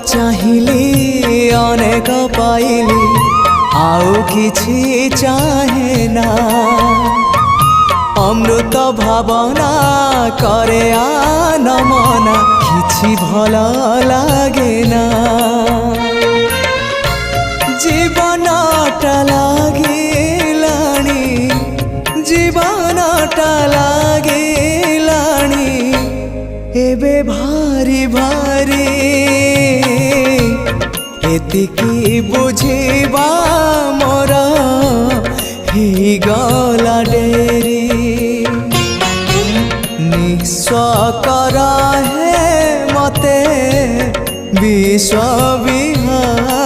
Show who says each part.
Speaker 1: चाहिली अनेक पाइली आउ किछि चाहे ना अमृत भावना करे आनमना किछि भल लागे ना जीवनटा लागिलाणी जीवनटा लागिलाणी एबे भारी भारी एतिकी बुझिबा मोर ही गला डेरी निस्व करा है मते विश्व विहार